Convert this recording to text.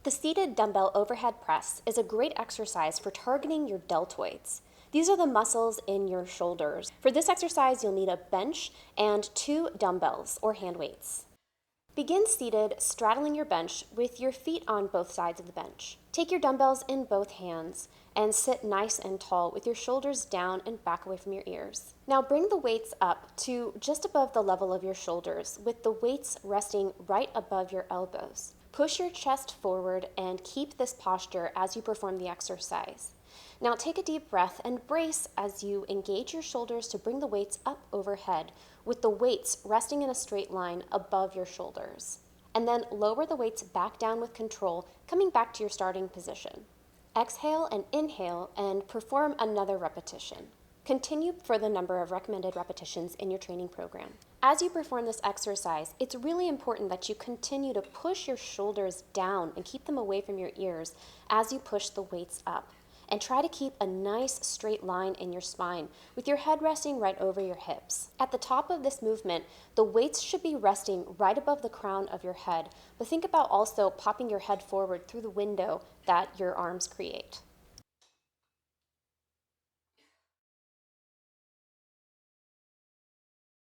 The seated dumbbell overhead press is a great exercise for targeting your deltoids. These are the muscles in your shoulders. For this exercise, you'll need a bench and 2 dumbbells or hand weights. Begin seated, straddling your bench with your feet on both sides of the bench. Take your dumbbells in both hands and sit nice and tall with your shoulders down and back away from your ears. Now bring the weights up to just above the level of your shoulders with the weights resting right above your elbows. Push your chest forward and keep this posture as you perform the exercise. Now take a deep breath and brace as you engage your shoulders to bring the weights up overhead with the weights resting in a straight line above your shoulders. And then lower the weights back down with control, coming back to your starting position. Exhale and inhale and perform another repetition. Continue for the number of recommended repetitions in your training program. As you perform this exercise, it's really important that you continue to push your shoulders down and keep them away from your ears as you push the weights up. And try to keep a nice straight line in your spine with your head resting right over your hips. At the top of this movement, the weights should be resting right above the crown of your head, but think about also popping your head forward through the window that your arms create.